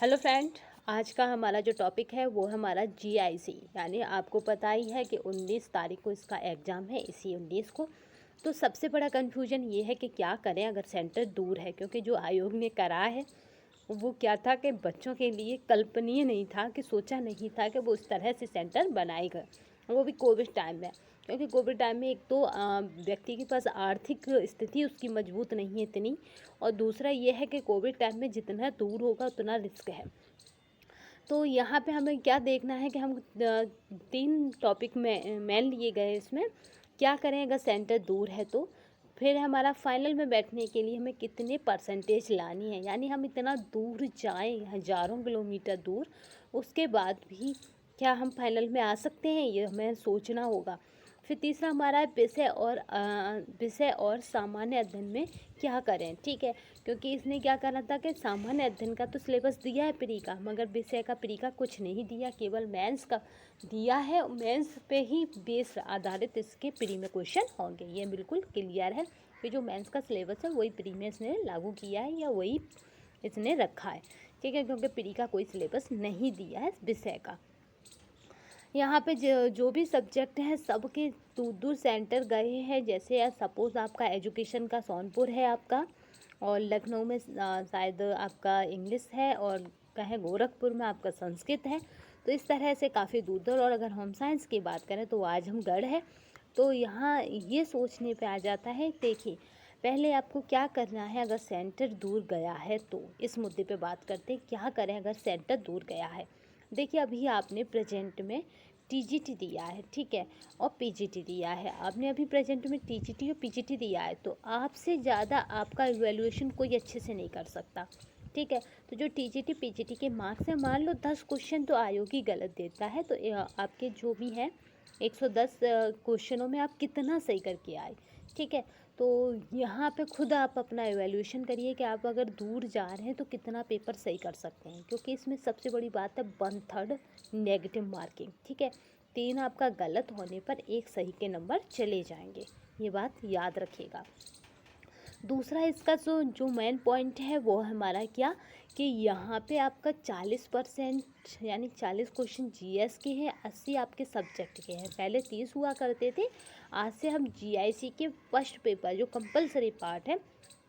Hello friend. आज का हमारा जो टॉपिक है वो हमारा जीआईसी, यानी आपको पता ही है कि 19 तारीख को इसका एग्ज़ाम है, इसी 19 को। तो सबसे बड़ा कन्फ्यूजन ये है कि क्या करें अगर सेंटर दूर है, क्योंकि जो आयोग ने करा है वो क्या था कि बच्चों के लिए कल्पनीय नहीं था, कि सोचा नहीं था कि वो इस तरह से सेंटर बनाएगा, वो भी कोविड टाइम में। क्योंकि कोविड टाइम में एक तो व्यक्ति के पास आर्थिक स्थिति उसकी मजबूत नहीं है इतनी, और दूसरा ये है कि कोविड टाइम में जितना दूर होगा उतना रिस्क है। तो यहाँ पे हमें क्या देखना है कि हम 3 टॉपिक में मेन लिए गए इसमें। क्या करें अगर सेंटर दूर है तो, फिर हमारा फाइनल में बैठने के लिए हमें कितने परसेंटेज लानी है, यानी हम इतना दूर जाएं, हज़ारों किलोमीटर दूर, उसके बाद भी क्या हम फाइनल में आ सकते हैं, ये हमें सोचना होगा। फिर तीसरा हमारा है विषय और सामान्य अध्ययन में क्या करें। ठीक है, क्योंकि इसने क्या करा था कि सामान्य अध्ययन का तो सिलेबस दिया है प्री का, मगर विषय का प्री का कुछ नहीं दिया, केवल मेंस का दिया है। मेंस पे ही बेस आधारित इसके प्री में क्वेश्चन होंगे, ये बिल्कुल क्लियर है कि जो मेंस का सिलेबस है वही प्री में इसने लागू किया है या वही इसने रखा है। ठीक है, क्योंकि प्री का कोई सिलेबस नहीं दिया है विषय का। यहाँ पे जो भी सब्जेक्ट हैं सबके दूर दूर सेंटर गए हैं। जैसे सपोज़ आपका एजुकेशन का सोनपुर है आपका, और लखनऊ में शायद आपका इंग्लिश है, और कहें गोरखपुर में आपका संस्कृत है। तो इस तरह से काफ़ी दूर दूर। और अगर होम साइंस की बात करें तो आजमगढ़ है। तो यहाँ ये सोचने पे आ जाता है, देखिए पहले आपको क्या करना है अगर सेंटर दूर गया है तो। इस मुद्दे पे बात करते हैं, क्या करें अगर सेंटर दूर गया है। देखिए अभी आपने प्रेजेंट में टीजीटी दिया है, ठीक है, और पीजीटी दिया है। आपने अभी प्रेजेंट में टीजीटी और पीजीटी दिया है, तो आपसे ज़्यादा आपका इवैल्यूएशन कोई अच्छे से नहीं कर सकता। ठीक है, तो जो टीजीटी पीजीटी के मार्क्स हैं, मान लो 10 क्वेश्चन तो आयोग ही गलत देता है, तो आपके जो भी हैं 110 क्वेश्चनों में आप कितना सही करके आए। ठीक है, तो यहाँ पे खुद आप अपना इवैल्यूएशन करिए कि आप अगर दूर जा रहे हैं तो कितना पेपर सही कर सकते हैं, क्योंकि इसमें सबसे बड़ी बात है 1/3 नेगेटिव मार्किंग। ठीक है, 3 आपका गलत होने पर 1 सही के नंबर चले जाएंगे, ये बात याद रखिएगा। दूसरा इसका जो मेन पॉइंट है वो हमारा क्या, कि यहाँ पे आपका 40% यानी 40 क्वेश्चन जीएस के हैं, 80 आपके सब्जेक्ट के हैं। पहले 30 हुआ करते थे, आज से हम जीआईसी के फर्स्ट पेपर जो कंपलसरी पार्ट है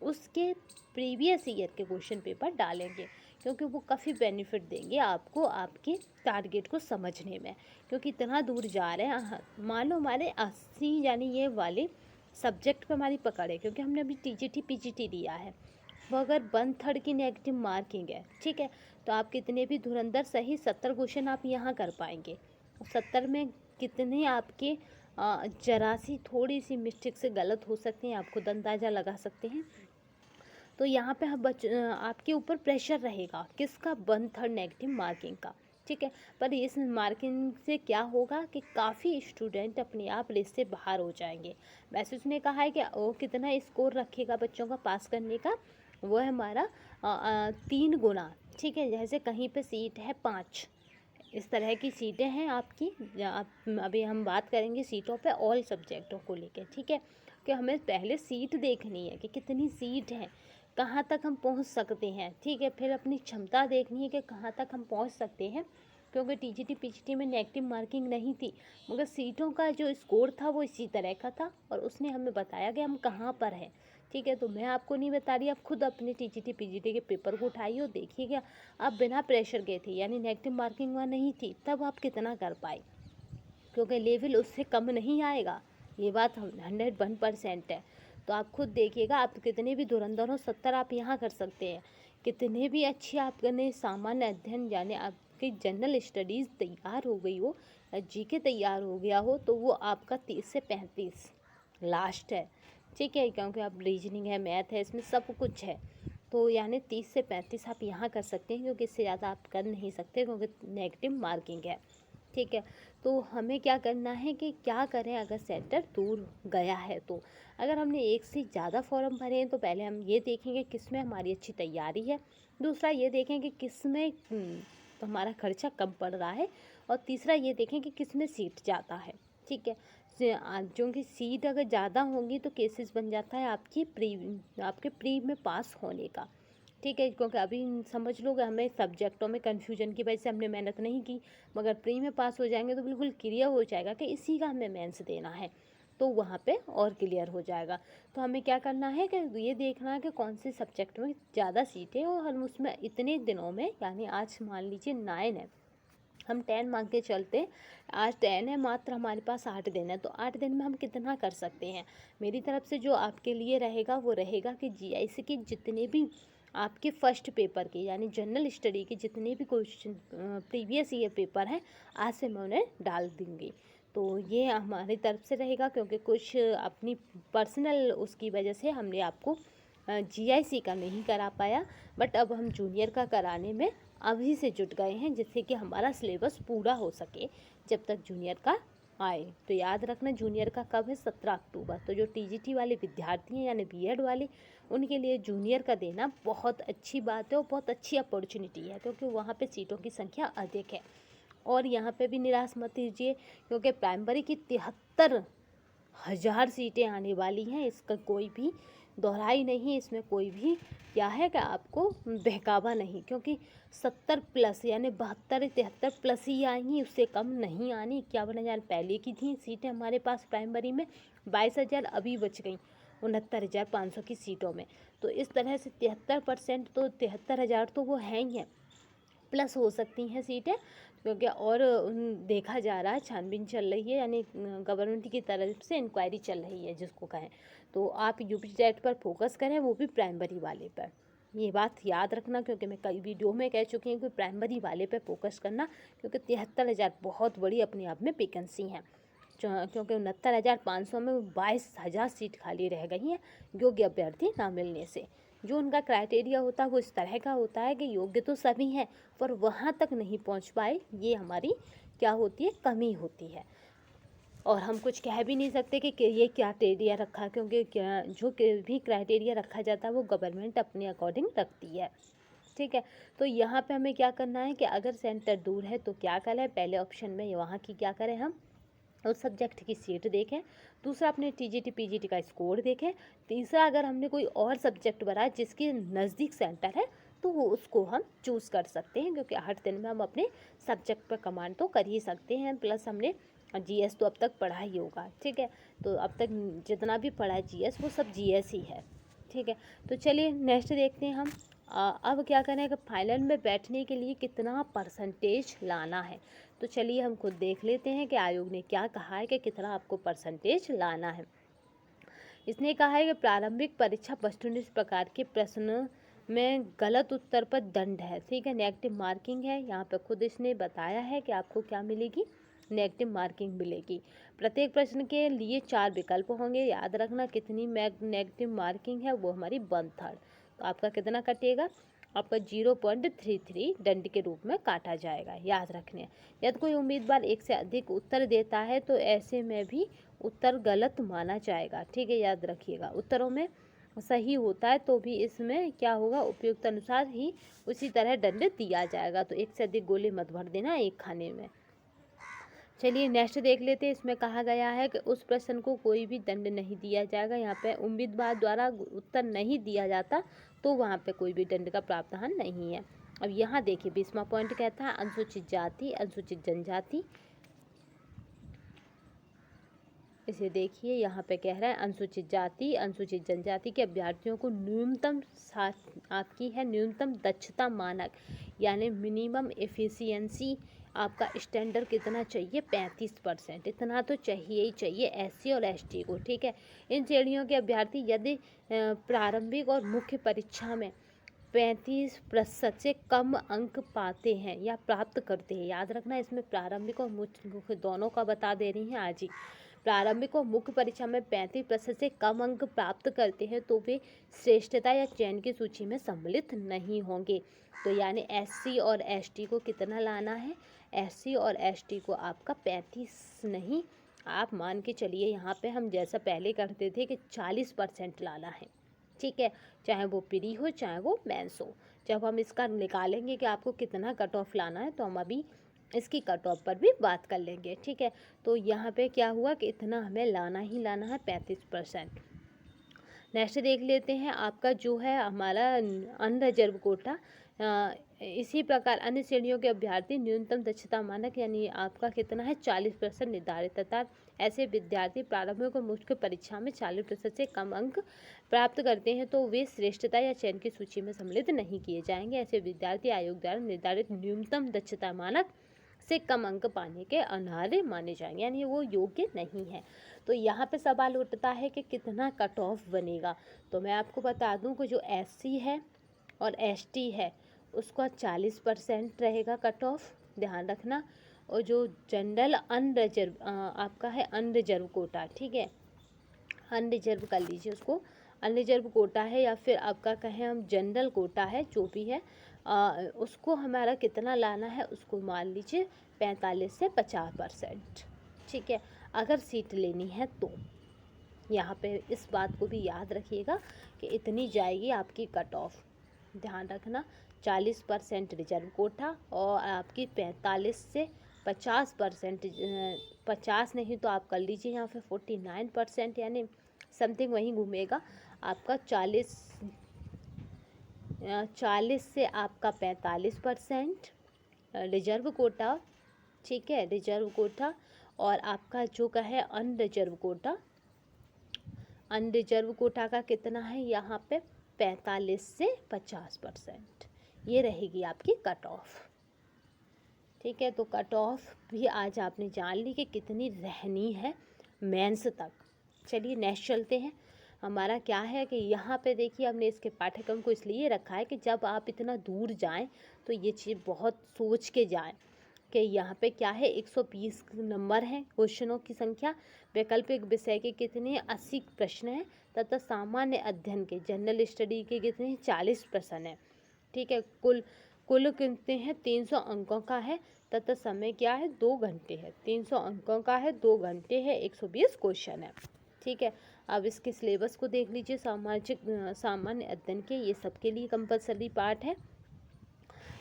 उसके प्रीवियस ईयर के क्वेश्चन पेपर डालेंगे, क्योंकि वो काफ़ी बेनिफिट देंगे आपको आपके टारगेट को समझने में। क्योंकि इतना दूर जा रहे हैं, मान लो हमारे 80 यानी ये वाले सब्जेक्ट पे हमारी पकड़ है, क्योंकि हमने अभी टीजीटी पीजीटी दिया है, वो अगर 1/3 की नेगेटिव मार्किंग है। ठीक है, तो आप कितने भी धुरंधर सही 70 क्वेश्चन आप यहाँ कर पाएंगे। 70 में कितने आपके जरा सी थोड़ी सी मिस्टेक से गलत हो सकते हैं, आप खुद अंदाज़ा लगा सकते हैं। तो यहाँ पे आपके ऊपर प्रेशर रहेगा किसका, 1/3 नेगेटिव मार्किंग का। ठीक है, पर इस मार्किंग से क्या होगा कि काफ़ी स्टूडेंट अपने आप रेस से बाहर हो जाएंगे। वैसे उसने कहा है कि वो कितना स्कोर रखेगा बच्चों का पास करने का, वो है हमारा 3 गुना। ठीक है, जैसे कहीं पे सीट है 5, इस तरह की सीटें हैं आपकी। आप अभी हम बात करेंगे सीटों पे ऑल सब्जेक्टों को लेकर। ठीक है, कि हमें पहले सीट देखनी है कि कितनी सीट है, कहाँ तक हम पहुँच सकते हैं। ठीक है, फिर अपनी क्षमता देखनी है कि कहाँ तक हम पहुँच सकते हैं, क्योंकि टीजीटी पीजीटी में नेगेटिव मार्किंग नहीं थी, मगर सीटों का जो स्कोर था वो इसी तरह का था, और उसने हमें बताया कि हम कहाँ पर हैं। ठीक है, तो मैं आपको नहीं बता रही, आप खुद अपने टीजीटी पीजीटी के पेपर को उठाइए और देखिएगा। आप बिना प्रेशर गए थे, यानी नेगेटिव मार्किंग वहाँ नहीं थी, तब आप कितना कर पाए, क्योंकि लेवल उससे कम नहीं आएगा, ये बात हम 101% है। तो आप खुद देखिएगा, आप कितने भी धुरंधर हो 70 आप यहाँ कर सकते हैं। कितने भी अच्छी आपने सामान्य अध्ययन यानी आपकी जनरल स्टडीज़ तैयार हो गई हो या जीके तैयार हो गया हो, तो वो आपका 30 से 35 लास्ट है। ठीक है, क्योंकि आप रीजनिंग है, मैथ है, इसमें सब कुछ है। तो यानी 30 से 35 आप यहाँ कर सकते हैं, क्योंकि इससे ज़्यादा आप कर नहीं सकते, क्योंकि नेगेटिव मार्किंग है। ठीक है, तो हमें क्या करना है कि क्या करें अगर सेंटर दूर गया है तो। अगर हमने एक से ज़्यादा फॉर्म भरे हैं तो पहले हम ये देखेंगे किस में हमारी अच्छी तैयारी है, दूसरा ये देखें कि किस में तो हमारा खर्चा कम पड़ रहा है, और तीसरा ये देखें कि किस में सीट ज़्यादा है। ठीक है, जो कि सीट अगर ज़्यादा होंगी तो केसेस बन जाता है आपके प्री में पास होने का। ठीक है, क्योंकि अभी समझ लो कि हमें सब्जेक्टों में कन्फ्यूजन की वजह से हमने मेहनत नहीं की, मगर प्री में पास हो जाएंगे तो बिल्कुल क्लियर हो जाएगा कि इसी का हमें मेंस देना है, तो वहाँ पे और क्लियर हो जाएगा। तो हमें क्या करना है कि ये देखना है कि कौन से सब्जेक्ट में ज़्यादा सीटें और हम उसमें इतने दिनों में, यानी आज मान लीजिए 9 है, हम 10 मांग के चलते, आज 10 है, मात्र हमारे पास 8 दिन है, तो 8 दिन में हम कितना कर सकते हैं। मेरी तरफ से जो आपके लिए रहेगा वो रहेगा कि जीआईसी के जितने भी आपके फर्स्ट पेपर के, यानी जनरल स्टडी के जितने भी क्वेश्चन प्रीवियस ईयर पेपर हैं, आज से मैं उन्हें डाल दूँगी। तो ये हमारी तरफ से रहेगा, क्योंकि कुछ अपनी पर्सनल उसकी वजह से हमने आपको जीआईसी का नहीं करा पाया, बट अब हम जूनियर का कराने में अभी से जुट गए हैं, जिससे कि हमारा सिलेबस पूरा हो सके जब तक जूनियर का आए। तो याद रखना जूनियर का कब है, 17 अक्टूबर। तो जो टीजीटी वाले विद्यार्थी हैं यानी बीएड वाले, उनके लिए जूनियर का देना बहुत अच्छी बात है और बहुत अच्छी अपॉर्चुनिटी है, क्योंकि वहाँ पे सीटों की संख्या अधिक है। और यहाँ पे भी निराश मत कीजिए, क्योंकि प्राइमरी की 73,000 सीटें आने वाली हैं, इसका कोई भी दोहराई नहीं, इसमें कोई भी क्या है कि आपको बहकावा नहीं, क्योंकि 70 प्लस यानी 72 73 प्लस ही आएंगी, उससे कम नहीं आनी। 51,000 पहले की थी सीटें हमारे पास प्राइमरी में, 22,000 अभी बच गई 69,500 की सीटों में। तो इस तरह से 73% तो 73,000 तो वो हैं ही हैं, प्लस हो सकती हैं सीटें, क्योंकि और देखा जा रहा है, छानबीन चल रही है, यानी गवर्नमेंट की तरफ से इंक्वायरी चल रही है जिसको कहें। तो आप यूपी टेट पर फोकस करें, वो भी प्राइमरी वाले पर। ये बात याद रखना, क्योंकि मैं कई वीडियो में कह चुकी हूँ कि प्राइमरी वाले पे फोकस करना, क्योंकि 73,000 बहुत बड़ी अपने आप में वैकेंसी हैं, क्योंकि 69,500 में 22,000 सीट खाली रह गई हैं योग्य अभ्यर्थी ना मिलने से। जो उनका क्राइटेरिया होता है वो इस तरह का होता है कि योग्य तो सभी हैं, पर वहाँ तक नहीं पहुँच पाए, ये हमारी क्या होती है, कमी होती है। और हम कुछ कह भी नहीं सकते कि ये क्या क्राइटेरिया रखा, क्योंकि क्या जो भी क्राइटेरिया रखा जाता है वो गवर्नमेंट अपने अकॉर्डिंग रखती है। ठीक है, तो यहाँ पे हमें क्या करना है कि अगर सेंटर दूर है तो क्या करें, पहले ऑप्शन में वहाँ की क्या करें, हम उस सब्जेक्ट की सीट देखें। दूसरा अपने टीजीटी पीजीटी का स्कोर देखें। तीसरा अगर हमने कोई और सब्जेक्ट भरा जिसके नज़दीक सेंटर है तो वो उसको हम चूज़ कर सकते हैं, क्योंकि 8 दिन में हम अपने सब्जेक्ट पर कमांड तो कर ही सकते हैं। प्लस हमने जीएस तो अब तक पढ़ा ही होगा, ठीक है, तो अब तक जितना भी पढ़ा है जीएस वो सब जीएस ही है। ठीक है, तो चलिए नेक्स्ट देखते हैं हम। अब क्या करें कि फाइनल में बैठने के लिए कितना परसेंटेज लाना है। तो चलिए हम खुद देख लेते हैं कि आयोग ने क्या कहा है कि कितना आपको परसेंटेज लाना है। इसने कहा है कि प्रारंभिक परीक्षा वस्तुनिष्ठ प्रकार के प्रश्न में गलत उत्तर पर दंड है। ठीक है, नेगेटिव मार्किंग है, यहाँ पे खुद इसने बताया है कि आपको क्या मिलेगी, नेगेटिव मार्किंग मिलेगी। प्रत्येक प्रश्न के लिए 4 विकल्प होंगे। याद रखना कितनी नेगेटिव मार्किंग है, वो हमारी 1/3। तो आपका कितना कटेगा, आपका 0.33 दंड के रूप में काटा जाएगा। याद रखने, यदि कोई उम्मीदवार एक से अधिक उत्तर देता है तो ऐसे में भी उत्तर गलत माना जाएगा। ठीक है, याद रखिएगा, उत्तरों में सही होता है तो भी इसमें क्या होगा, उपयुक्त अनुसार ही उसी तरह दंड दिया जाएगा। तो एक से अधिक गोले मत भर देना एक खाने में। चलिए नेक्स्ट देख लेते हैं। इसमें कहा गया है कि उस प्रश्न को कोई भी दंड नहीं दिया जाएगा। यहाँ पे उम्मीदवार द्वारा उत्तर नहीं दिया जाता तो वहाँ पे कोई भी दंड का प्रावधान नहीं है। अब यहाँ देखिए 20वां पॉइंट कहता है अनुसूचित जाति अनुसूचित जनजाति। इसे देखिए यहाँ पे कह रहा है अनुसूचित जाति अनुसूचित जनजाति के अभ्यर्थियों को न्यूनतम आपकी है न्यूनतम दक्षता मानक, यानी मिनिमम एफिशिएंसी आपका स्टैंडर्ड कितना चाहिए, 35%। इतना तो चाहिए ही चाहिए एससी और एसटी को। ठीक है, इन श्रेणियों के अभ्यर्थी यदि प्रारंभिक और मुख्य परीक्षा में 35% से कम अंक पाते हैं या प्राप्त करते हैं। याद रखना, इसमें प्रारंभिक और मुख्य दोनों का बता दे रही हैं आज ही। प्रारंभिक और मुख्य परीक्षा में 35% से कम अंक प्राप्त करते हैं तो वे श्रेष्ठता या चयन की सूची में सम्मिलित नहीं होंगे। तो यानी एससी और एसटी को कितना लाना है, एससी और एसटी को आपका 35 नहीं, आप मान के चलिए यहाँ पे हम जैसा पहले करते थे कि 40% लाना है। ठीक है, चाहे वो प्री हो चाहे वो मेंस हो। जब हम इसका निकालेंगे कि आपको कितना कट ऑफ लाना है तो हम अभी इसकी कट ऑफ पर भी बात कर लेंगे। ठीक है, तो यहाँ पे क्या हुआ कि इतना हमें लाना ही लाना है, 35%। नेक्स्ट देख लेते हैं आपका जो है हमारा अनरिजर्व कोटा। इसी प्रकार अन्य श्रेणियों के अभ्यर्थी न्यूनतम दक्षता मानक यानी आपका कितना है 40% निर्धारित, तथा ऐसे विद्यार्थी प्रारंभिक और मुख्य परीक्षा में 40% से कम अंक प्राप्त करते हैं तो वे श्रेष्ठता या चयन की सूची में सम्मिलित नहीं किए जाएंगे। ऐसे विद्यार्थी आयोग द्वारा निर्धारित न्यूनतम दक्षता मानक से कम अंक पाने के अनर्ह माने जाएंगे, यानी वो योग्य नहीं है। तो यहाँ पे सवाल उठता है कि कितना कट ऑफ बनेगा। तो मैं आपको बता दूं कि जो एससी है और एसटी है उसका 40% रहेगा कट ऑफ, ध्यान रखना। और जो जनरल अनरिजर्व आपका है अनरिजर्व कोटा, ठीक है, अनरिजर्व कर लीजिए उसको, अनरिजर्व कोटा है या फिर आपका कहें हम जनरल कोटा है, जो भी है उसको हमारा कितना लाना है, उसको मान लीजिए 45 से 50%, ठीक है, अगर सीट लेनी है तो। यहाँ पे इस बात को भी याद रखिएगा कि इतनी जाएगी आपकी कट ऑफ, ध्यान रखना। 40% रिजर्व कोटा और आपकी 45 से 50%, 50 नहीं तो आप कर लीजिए यहाँ पे 49%, यानी समथिंग वहीं घूमेगा आपका। 40 से आपका 45% रिजर्व कोटा, ठीक है, रिजर्व कोटा। और आपका जो का है अनरिजर्व कोटा, अनरिजर्व कोटा का कितना है यहाँ पे 45 से 50%, ये रहेगी आपकी कट ऑफ, ठीक है। तो कट ऑफ भी आज आपने जान ली कि कितनी रहनी है मेंस तक। चलिए नेक्स्ट चलते हैं। हमारा क्या है कि यहाँ पे देखिए हमने इसके पाठ्यक्रम को इसलिए रखा है कि जब आप इतना दूर जाएं तो ये चीज़ बहुत सोच के जाएं कि यहाँ पे क्या है 120 नंबर हैं, क्वेश्चनों की संख्या, वैकल्पिक विषय के कितने 80 प्रश्न हैं, तथा सामान्य अध्ययन के जनरल स्टडी के कितने 40 प्रश्न हैं, ठीक है। कुल कुल कितने हैं 300 अंकों का है, तथा समय क्या है 2 घंटे है। 300 अंकों का है, 2 घंटे है, 120 क्वेश्चन है, ठीक है। अब इसके सिलेबस को देख लीजिए। सामान्य अध्ययन के ये सबके लिए कंपलसरी पार्ट है,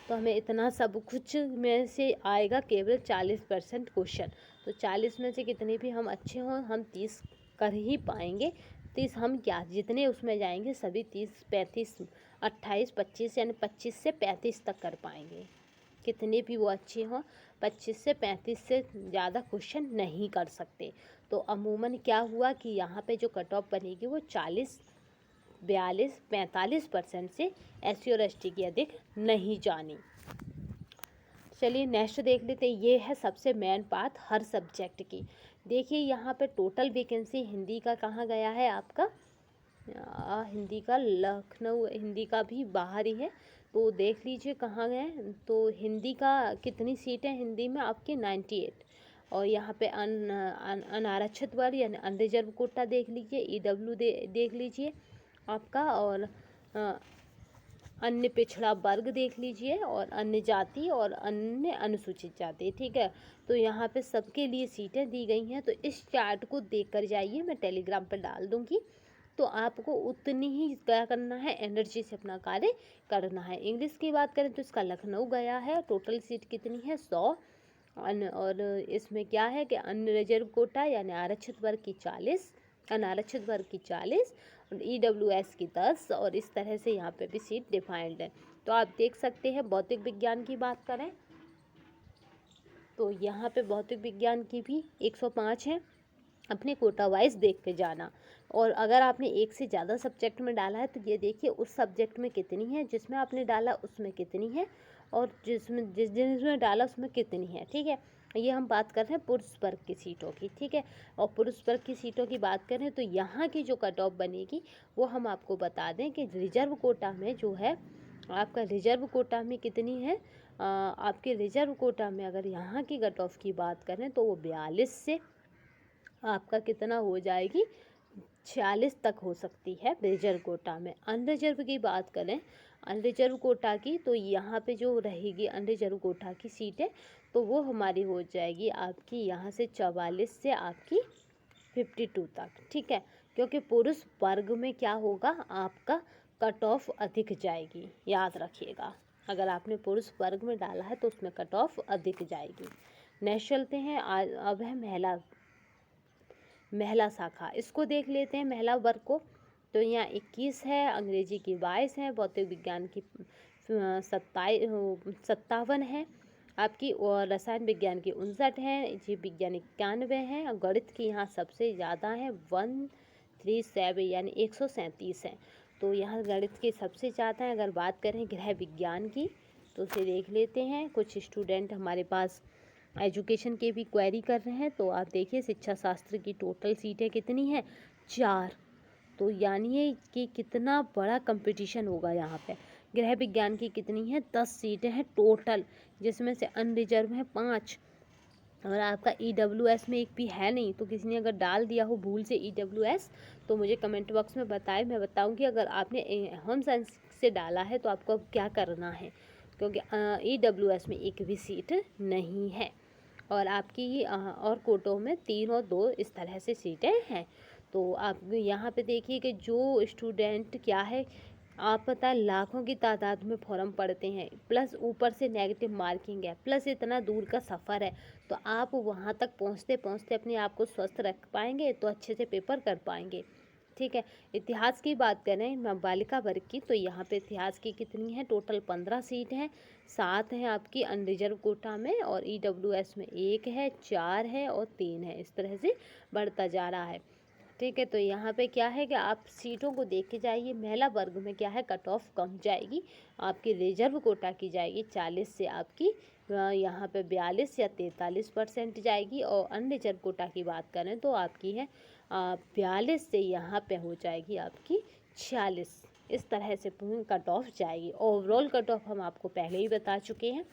तो हमें इतना सब कुछ में से आएगा केवल 40% क्वेश्चन। तो 40 में से कितने भी हम अच्छे हों, हम 30 कर ही पाएंगे। 30 हम क्या जितने उसमें जाएंगे सभी 30, 35, 28, 25 यानी 25 से 35 तक कर पाएंगे, कितने भी वो अच्छे हों। 25 से 35 से ज़्यादा क्वेश्चन नहीं कर सकते। तो अमूमन क्या हुआ कि यहाँ पे जो कट ऑफ बनेगी वो 40, 42, 45% से एससी और एसटी की अधिक नहीं जानी। चलिए नेक्स्ट देख लेते हैं। ये है सबसे मेन बात हर सब्जेक्ट की। देखिए यहाँ पे टोटल वैकेंसी हिंदी का कहाँ गया है आपका, हिंदी का लखनऊ, हिंदी का भी बाहर ही है, तो देख लीजिए कहाँ गए। तो हिंदी का कितनी सीट है हिंदी में आपकी 98। और यहाँ पे अनारक्षित वर्ग यानी अनरिजर्व कोटा देख लीजिए, ईडब्ल्यू देख लीजिए आपका, और अन्य पिछड़ा वर्ग देख लीजिए, और अन्य जाति और अन्य अनुसूचित जाति, ठीक है। तो यहाँ पे सबके लिए सीटें दी गई हैं। तो इस चार्ट को देख कर जाइए, मैं टेलीग्राम पर डाल दूँगी। तो आपको उतनी ही क्या करना है, एनर्जी से अपना कार्य करना है। इंग्लिश की बात करें तो इसका लखनऊ गया है, टोटल सीट कितनी है 100। और इसमें क्या है कि अनरिजर्व कोटा यानी आरक्षित वर्ग की 40, अनारक्षित वर्ग की 40 और ईडब्ल्यूएस की 10, और इस तरह से यहाँ पे भी सीट डिफाइंड है। तो आप देख सकते हैं भौतिक विज्ञान की बात करें तो यहाँ पे भौतिक विज्ञान की भी 105 है। अपने कोटा वाइज देख के जाना। और अगर आपने एक से ज़्यादा सब्जेक्ट में डाला है तो ये देखिए उस सब्जेक्ट में कितनी है, जिसमें आपने डाला उसमें कितनी है, और जिसमें डाला उसमें कितनी है, ठीक है। ये हम बात कर रहे हैं पुरुष वर्ग की सीटों की, ठीक है। और पुरुष वर्ग की सीटों की बात करें तो यहाँ की जो कट ऑफ बनेगी वो हम आपको बता दें कि रिजर्व कोटा में जो है आपका, रिजर्व कोटा में कितनी है आपके रिजर्व कोटा में, अगर यहाँ की कट ऑफ की बात करें तो वो 42 से आपका कितना हो जाएगी 46 तक हो सकती है रिजर्व कोटा में। अनरिजर्व की बात करें अनरिजर्व कोटा की, तो यहाँ पे जो रहेगी अनरिजर्व कोटा की सीटें तो वो हमारी हो जाएगी आपकी यहाँ से 44 से आपकी 52 तक, ठीक है। क्योंकि पुरुष वर्ग में क्या होगा आपका कट ऑफ अधिक जाएगी, याद रखिएगा। अगर आपने पुरुष वर्ग में डाला है तो उसमें कट ऑफ अधिक जाएगी। नेक्स्ट चलते हैं। अब है महिला शाखा, इसको देख लेते हैं महिला वर्ग को। तो यहाँ 21 है, अंग्रेजी की 22 है, भौतिक विज्ञान की 57 है आपकी, और रसायन विज्ञान की 59 है, जीव विज्ञान 91 है, और गणित की यहाँ सबसे ज़्यादा है 137 यानी 137 है। तो यहाँ गणित के सबसे ज़्यादा है। अगर बात करें गृह विज्ञान की तो उसे देख लेते हैं। कुछ स्टूडेंट हमारे पास एजुकेशन के भी क्वेरी कर रहे हैं, तो आप देखिए शिक्षा शास्त्र की टोटल सीटें कितनी हैं, 4। तो यानी कि कितना बड़ा कंपटीशन होगा यहाँ पे। गृह विज्ञान की कितनी है, 10 सीटें हैं टोटल, जिसमें से अनरिजर्व है 5। और आपका EWS में एक भी है नहीं, तो किसी ने अगर डाल दिया हो भूल से EWS तो मुझे कमेंट बॉक्स में बताएं, मैं बताऊंगी। अगर आपने होम साइंस से डाला है तो आपको अब क्या करना है, क्योंकि EWS में एक भी सीट नहीं है, और आपकी और कोटों में 3 और 2 इस तरह से सीटें हैं। तो आप यहाँ पे देखिए कि जो स्टूडेंट क्या है, आप पता है लाखों की तादाद में फॉर्म पड़ते हैं, प्लस ऊपर से नेगेटिव मार्किंग है, प्लस इतना दूर का सफ़र है, तो आप वहाँ तक पहुँचते पहुँचते अपने आप को स्वस्थ रख पाएंगे तो अच्छे से पेपर कर पाएंगे। ठीक है। इतिहास की बात करें बालिका वर्ग की, तो यहाँ पे इतिहास की कितनी है, टोटल 15 सीट हैं, 7 हैं आपकी अनरिजर्व कोटा में, और EWS में 1 है, 4 है और 3 है, इस तरह से बढ़ता जा रहा है। ठीक है। तो यहाँ पे क्या है कि आप सीटों को देख के जाइए। महिला वर्ग में क्या है, कट ऑफ कम जाएगी, आपकी रिजर्व कोटा की जाएगी 40 से आपकी यहाँ पे 42 या 43% जाएगी, और अनरिजर्व कोटा की बात करें तो आपकी है 42 से यहाँ पे हो जाएगी आपकी 46। इस तरह से कट ऑफ जाएगी। ओवरऑल कट ऑफ हम आपको पहले ही बता चुके हैं,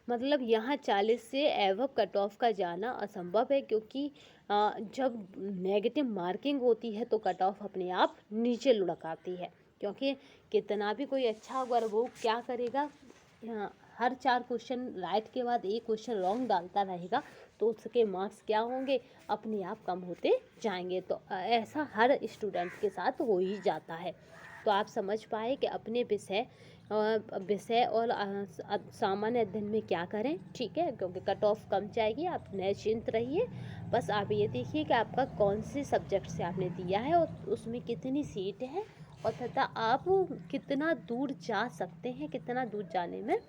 मतलब यहाँ 40 से एवब कट ऑफ का जाना असंभव है, क्योंकि जब नेगेटिव मार्किंग होती है तो कट ऑफ अपने आप नीचे लुढ़क आती है, क्योंकि कितना भी कोई अच्छा अगर वो क्या करेगा, हर 4 क्वेश्चन राइट के बाद एक क्वेश्चन रॉन्ग डालता रहेगा, तो उसके मार्क्स क्या होंगे, अपने आप कम होते जाएंगे। तो ऐसा हर स्टूडेंट के साथ हो ही जाता है। तो आप समझ पाए कि अपने विषय और सामान्य अध्ययन में क्या करें। ठीक है, क्योंकि कट ऑफ कम जाएगी, आप निश्चिंत रहिए। बस आप ये देखिए कि आपका कौन से सब्जेक्ट से आपने दिया है और उसमें कितनी सीट है, और तथा आप कितना दूर जा सकते हैं, कितना दूर जाने में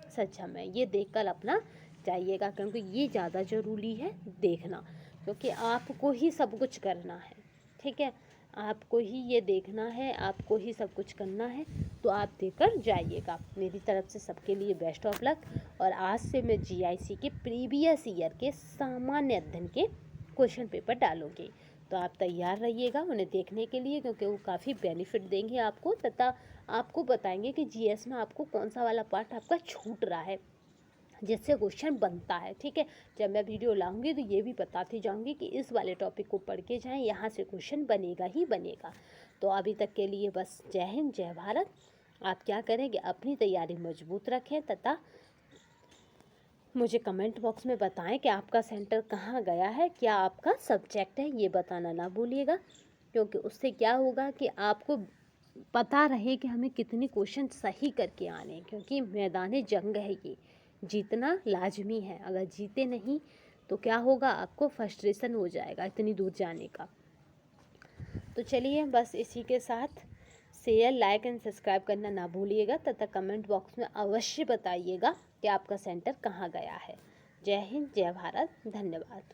सक्षम है, ये देखकर अपना जाइएगा, क्योंकि ये ज़्यादा ज़रूरी है देखना, क्योंकि आपको ही सब कुछ करना है। ठीक है, आपको ही ये देखना है, आपको ही सब कुछ करना है, तो आप देकर जाइएगा। मेरी तरफ से सबके लिए बेस्ट ऑफ लक। और आज से मैं GIC के प्रीवियस ईयर के सामान्य अध्ययन के क्वेश्चन पेपर डालूंगी, तो आप तैयार रहिएगा उन्हें देखने के लिए, क्योंकि वो काफ़ी बेनिफिट देंगे आपको, तथा आपको बताएंगे कि GS में आपको कौन सा वाला पार्ट आपका छूट रहा है, जिससे क्वेश्चन बनता है। ठीक है, जब मैं वीडियो लाऊंगी तो ये भी बताती जाऊंगी कि इस वाले टॉपिक को पढ़ के जाएं, यहाँ से क्वेश्चन बनेगा ही बनेगा। तो अभी तक के लिए बस जय हिंद, जय भारत। आप क्या करेंगे, अपनी तैयारी मजबूत रखें, तथा मुझे कमेंट बॉक्स में बताएं कि आपका सेंटर कहाँ गया है, क्या आपका सब्जेक्ट है, ये बताना ना भूलिएगा, क्योंकि उससे क्या होगा कि आपको पता रहे कि हमें कितने क्वेश्चन सही करके आने हैं, क्योंकि मैदान जंग है, ये जीतना लाजमी है। अगर जीते नहीं तो क्या होगा, आपको फ्रस्ट्रेशन हो जाएगा इतनी दूर जाने का। तो चलिए, बस इसी के साथ शेयर, लाइक एंड सब्सक्राइब करना ना भूलिएगा, तथा कमेंट बॉक्स में अवश्य बताइएगा कि आपका सेंटर कहाँ गया है। जय हिंद, जय भारत, धन्यवाद।